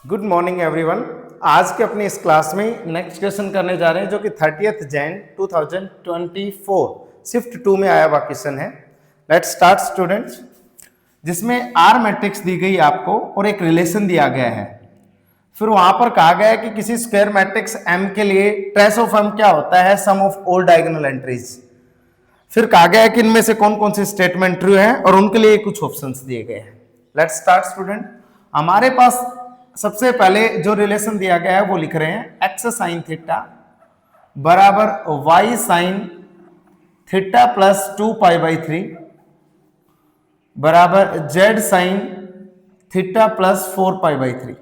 Good morning everyone. आज के अपनी इस क्लास में नेक्स्ट क्वेश्चन करने जा रहे हैं जो कि 30 जैन 2024 शिफ्ट 2 में आया हुआ क्वेश्चन है। लेट्स स्टार्ट स्टूडेंट्स, जिसमें आर मैट्रिक्स दी गई आपको और एक रिलेशन दिया गया है। फिर वहां पर कहा गया है कि किसी स्क्वायर मैट्रिक्स एम के लिए ट्रेस ऑफ एम क्या होता है, सम ऑफ ऑल डायगोनल एंट्रीज। फिर कहा गया है कि इनमें से कौन कौन से स्टेटमेंट ट्रू है और उनके लिए कुछ ऑप्शंस दिए गए हैं। Let's start student. हमारे पास सबसे पहले जो रिलेशन दिया गया है वो लिख रहे हैं एक्स साइन थीटा बराबर वाई साइन थीटा प्लस 2π/3 बराबर जेड साइन थीटा प्लस 4π/3,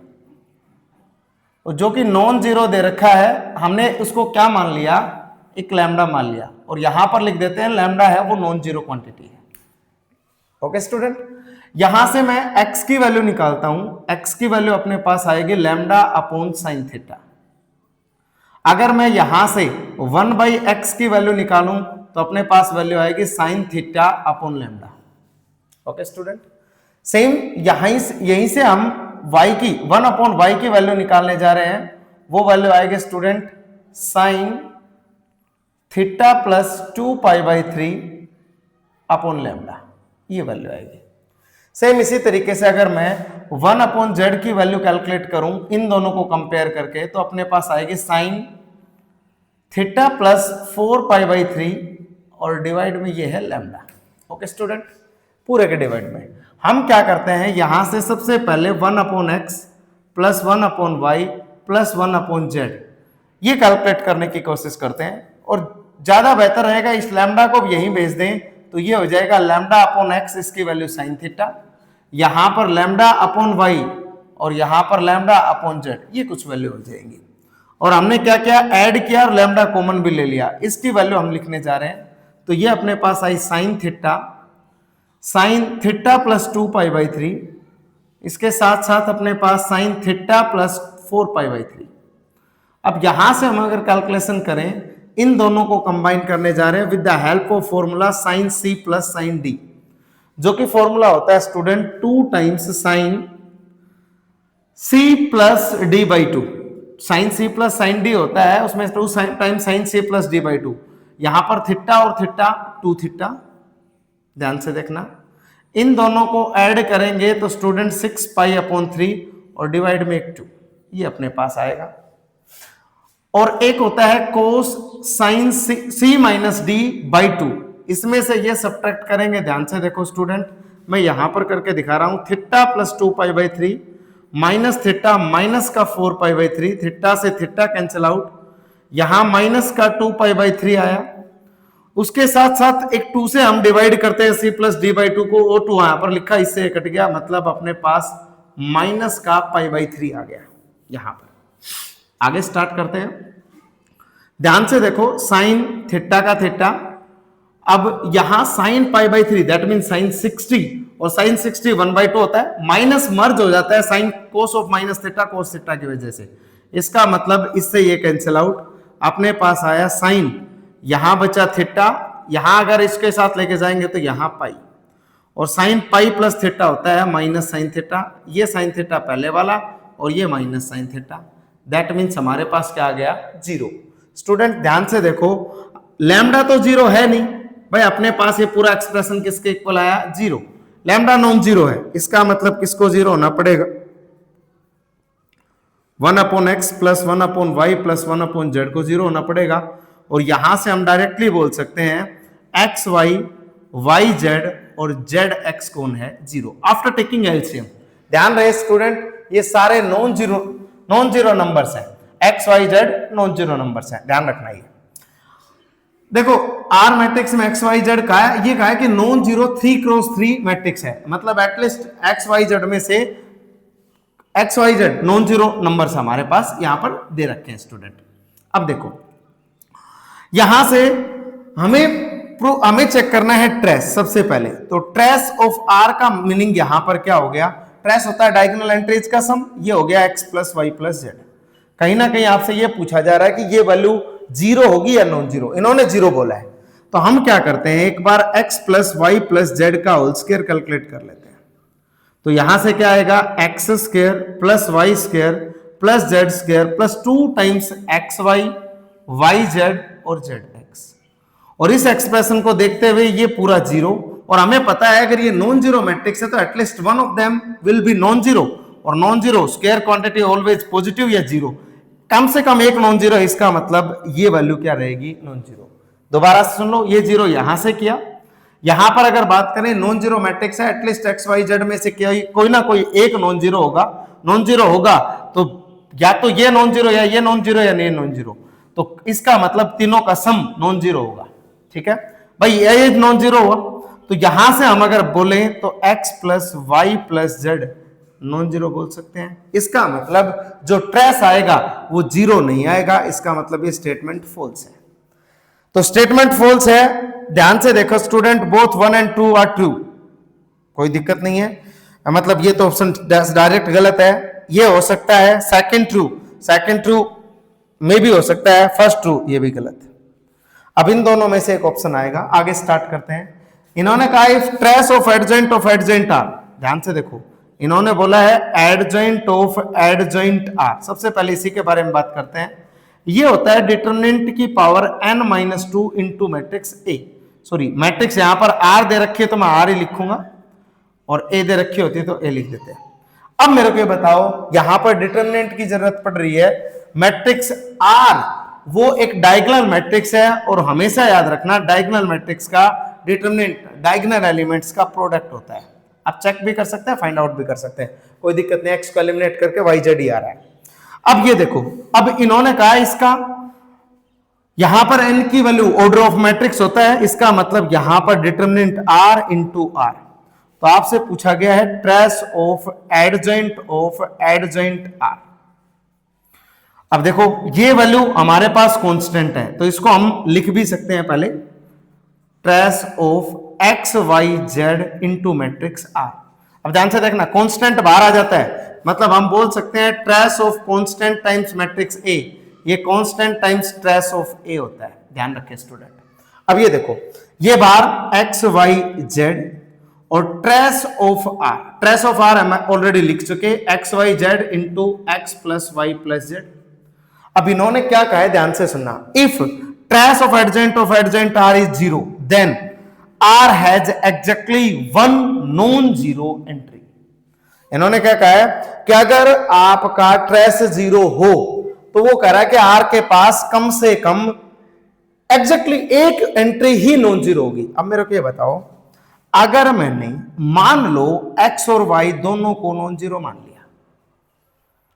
जो कि नॉन जीरो दे रखा है। हमने उसको क्या मान लिया, एक लैम्डा मान लिया, और यहां पर लिख देते हैं लैम्डा है वो नॉन जीरो क्वांटिटी है। ओके स्टूडेंट, यहां से मैं x की वैल्यू निकालता हूं। x की वैल्यू अपने पास आएगी लैम्डा अपॉन साइन थीटा। अगर मैं यहां से 1/x की वैल्यू निकालूं तो अपने पास वैल्यू आएगी sine theta upon lambda. Okay student, same यहीं से हम y की 1/y की वैल्यू निकालने जा रहे हैं। वो वैल्यू आएगी student sine theta plus 2π/3 upon lambda, ये वैल्यू आएगी। सेम इसी तरीके से अगर मैं 1/z की वैल्यू कैलकुलेट करूं इन दोनों को कंपेयर करके, तो अपने पास आएगी साइन थीटा प्लस 4π/3 और डिवाइड में ये है लैम्डा। ओके स्टूडेंट, पूरे के डिवाइड में हम क्या करते हैं, यहां से सबसे पहले 1/x plus 1/y plus 1/z ये कैलकुलेट करने की कोशिश करते हैं, और ज्यादा बेहतर रहेगा इस लैम्डा को भी यहीं भेज दें तो ये हो जाएगा लैम्डा अपॉन एक्स, इसकी वैल्यू साइन थीटा, यहां पर लैम्डा अपॉन वाई और यहां पर लैम्डा अपॉन जेड, ये कुछ वैल्यू हो जाएंगी। और हमने क्या किया, ऐड किया और लैम्डा कॉमन भी ले लिया, इसकी वैल्यू हम लिखने जा रहे हैं। तो ये अपने पास आई साइन थीटा प्लस 2π/3, इसके साथ साथ अपने पास साइन थीटा प्लस 4π/3। अब यहां से हम अगर कैलकुलेशन करें, इन दोनों को कंबाइन करने जा रहे हैं with the help of formula sine C plus sine D, जो कि फॉर्मूला होता है student 2 times sine C plus d/2। Sine C plus sine D होता है, उसमें 2 times sine C plus d/2। यहां पर थीटा और थीटा 2 थीटा, ध्यान से देखना। इन दोनों को ऐड करेंगे तो स्टूडेंट 6π/3 और डिवाइड में 2, ये अपने पास आएगा। और एक होता है कोस साइन सी माइनस d/2, इसमें से ये सब्ट्रैक्ट करेंगे। ध्यान से देखो स्टूडेंट, मैं यहां पर करके दिखा रहा हूं, theta plus 2π/3 minus theta minus का 4π/3, थीटा से थीटा कैंसिल आउट, यहां माइनस का 2π/3 आया। उसके साथ साथ एक 2 से हम डिवाइड करते हैं सी प्लस d/2 को, वो 2 यहां पर लिखा, इससे कट गया, मतलब अपने पास माइनस का π/3 आ गया। यहां पर आगे स्टार्ट करते हैं। ध्यान से देखो, साइन थीटा का थीटा, अब यहां साइन π/3 दैट मीन साइन 60, और साइन 60 1/2 होता है, माइनस मर्ज हो जाता है sine cos of minus theta cos theta की वजह से। इसका मतलब इससे ये कैंसिल आउट, अपने पास आया साइन, यहां बचा थीटा, यहां अगर इसके साथ लेके जाएंगे तो यहां पाई, और साइन पाई प्लस थीटा होता है माइनस साइन थीटा, ये साइन थीटा पहले वाला और ये minus sine theta, that means हमारे पास क्या आ गया, 0। स्टूडेंट ध्यान से देखो, लैम्डा तो 0 है नहीं भाई, अपने पास ये पूरा एक्सप्रेशन किसके इक्वल आया, 0। लैम्डा नॉन जीरो है, इसका मतलब किसको 0 होना पड़ेगा, 1/x plus 1/y plus 1/z को 0 होना पड़ेगा। और यहां से हम डायरेक्टली बोल सकते हैं एक्स वाई वाई जेड और जेड एक्स कौन है, 0 आफ्टर टेकिंग एलसीएम। ध्यान रहे स्टूडेंट, ये सारे नॉन जीरो नंबर्स हैं, X Y Z non zero numbers हैं, ध्यान रखना। ये देखो आर मैट्रिक्स में एक्स वाई जेड का है, ये कहा है कि नॉन जीरो 3x3 मैट्रिक्स है, मतलब एटलीस्ट एक्स वाई जेड में से X Y Z non zero numbers हमारे पास यहां पर दे रखे हैं स्टूडेंट। अब देखो यहां से हमें चेक करना है ट्रेस। सबसे पहले तो ट्रेस ऑफ आर का मीनिंग यहां पर क्या हो गया, ट्रेस होता है डायगोनल एंट्रीज का सम, ये हो गया X plus Y plus Z. कहीं ना कहीं आपसे ये पूछा जा रहा है कि ये वैल्यू 0 होगी या नॉन जीरो, इन्होंने 0 बोला है, तो हम क्या करते हैं, एक बार x plus Y plus Z का होल स्क्वायर कैलकुलेट कर लेते हैं। तो यहां से क्या आएगा, X square plus Y square plus Z square plus 2 times X Y Y Z और जेड एक्स। और इस एक्सप्रेशन को देखते हुए ये पूरा जीरो, और हमें पता है अगर ये नॉन जीरो मैट्रिक्स है तो at least one of them will be non zero, और non zero square quantity always positive या जीरो, कम से कम एक नॉन जीरो, इसका मतलब ये वैल्यू क्या रहेगी, नॉन जीरो। दोबारा सुन लो, ये जीरो यहां से किया, यहां पर अगर बात करें नॉन जीरो मैट्रिक्स है, एटलीस्ट एक्स वाई जेड में से कोई ना कोई एक नॉन जीरो होगा, नॉन जीरो होगा तो या तो ये नॉन जीरो या ये नॉन जीरो या ये नॉन जीरो, तो इसका मतलब तीनों का सम नॉन जीरो होगा। ठीक है भाई, ये नॉन जीरो हुआ, तो यहां से हम अगर बोले तो x plus Y plus Z non zero बोल सकते हैं। इसका मतलब जो ट्रेस आएगा वो जीरो नहीं आएगा, इसका मतलब ये स्टेटमेंट फॉल्स है। तो स्टेटमेंट फॉल्स है, ध्यान से देखो student, both 1 and 2 are true, कोई दिक्कत नहीं है, मतलब ये तो ऑप्शन डायरेक्ट गलत है, ये हो सकता है सेकंड ट्रू में भी हो सकता है, फर्स्ट ट्रू ये भी गलत है। अब इन दोनों में से एक ऑप्शन आएगा, आगे स्टार्ट करते हैं। इन्होंने कहा if trace of adjoint are, ध्यान से देखो, इन्होंने बोला है एडजेंट ऑफ एडजेंट आर। सबसे पहले इसी के बारे में बात करते हैं। ये होता है डिटरमिनेंट की power n-2 into matrix A, sorry matrix यहां पर आर दे रखी है तो मैं आर ही लिखूंगा, और ए दे रखी होती है तो ए लिख देते हैं। अब मेरे को बताओ, यहां पर डिटरमिनेंट की जरूरत पड़ रही है, मैट्रिक्स आर वो एक डायगोनल मैट्रिक्स है, और हमेशा याद रखना डायगोनल मैट्रिक्स का डिटरमिनेंट डायगोनल एलिमेंट्स का प्रोडक्ट होता है। आप चेक भी कर सकते हैं, फाइंड आउट भी कर सकते हैं, कोई दिक्कत नहीं, एक्स को एलिमिनेट करके वाई जेड ही आ रहा है। अब ये देखो, अब इन्होंने कहा इसका यहां पर n की वैल्यू ऑर्डर ऑफ मैट्रिक्स होता है, इसका मतलब यहां पर डिटरमिनेंट r इंटू आर। तो आपसे पूछा गया है ट्रेस ऑफ एडजेंट आर। अब देखो ये वैल्यू हमारे पास कांस्टेंट है, तो इसको हम लिख भी सकते हैं पहले, trace of X Y Z into matrix R. अब ध्यान से देखना, कांस्टेंट बाहर आ जाता है, मतलब हम बोल सकते हैं trace of constant times matrix A, ये constant times trace of A होता है, ध्यान रखें स्टूडेंट। अब ये देखो, ये बार एक्स वाई जेड और ट्रेस ऑफ आर हम ऑलरेडी लिख चुके, x Y Z into x plus Y plus z. अब इन्होंने क्या कहा है, ध्यान से सुनना, if trace of adjoint R is zero then R has exactly one non zero entry. इन्होंने क्या कहा है कि अगर आपका ट्रेस जीरो हो तो वो कह रहा है कि आर के पास कम से कम एग्जैक्टली एक एंट्री ही नॉन जीरो होगी। अब मेरे को ये बताओ, अगर मैंने मान लो एक्स और वाई दोनों को नॉन जीरो मान लिया,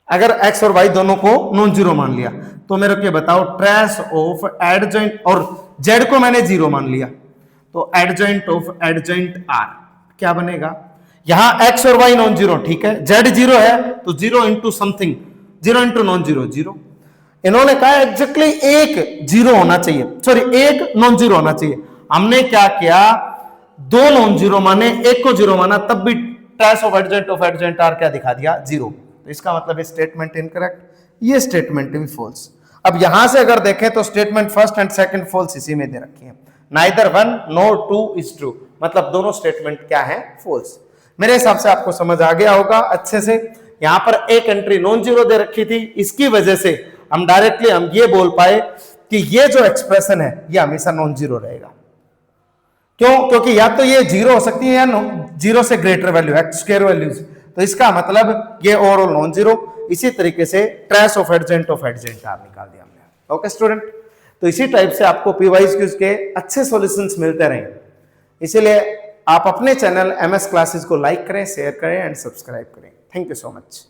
अगर x और y दोनों को नॉन जीरो मान लिया, तो मेरे को बताओ ट्रेस ऑफ एडजेंट, और z को मैंने जीरो मान लिया, तो एडजेंट ऑफ एडजेंट r क्या बनेगा, यहां x और y नॉन जीरो, ठीक है, z जीरो है तो zero into something, zero into non zero zero. इन्होंने कहा एग्जैक्टली एक जीरो होना चाहिए, सॉरी एक नॉन जीरो होना चाहिए। हमने क्या किया, दो नॉन जीरो माने, एक को जीरो माना, तब भी ट्रेस ऑफ एडजेंट r क्या दिखा दिया, जीरो। तो इसका मतलब स्टेटमेंट इनकरेक्ट, ये स्टेटमेंट भी फॉल्स। अब यहां से अगर देखें तो statement first and second false इसी में दे रखी है, नाइदर 1 nor 2 इज ट्रू, मतलब दोनों स्टेटमेंट क्या है, फॉल्स। मेरे हिसाब से आपको समझ आ गया होगा अच्छे से। यहां पर एक एंट्री नॉन जीरो दे रखी थी, इसकी वजह से हम डायरेक्टली हम ये बोल पाए कि ये जो एक्सप्रेशन है ये हमेशा नॉन जीरो रहेगा। क्यों, क्योंकि या तो ये जीरो हो सकती है या जीरो से greater value x square values, तो इसका मतलब ये ओवरऑल नॉन जीरो। इसी तरीके से ट्रेस ऑफ एडजेंट आर निकाल दिया हमने। ओके स्टूडेंट, तो इसी टाइप से आपको पीवाईज क्यूज के अच्छे सॉल्यूशंस मिलते रहेंगे, इसीलिए आप अपने चैनल MS क्लासेस को लाइक करें, शेयर करें एंड सब्सक्राइब करें। Thank you so much.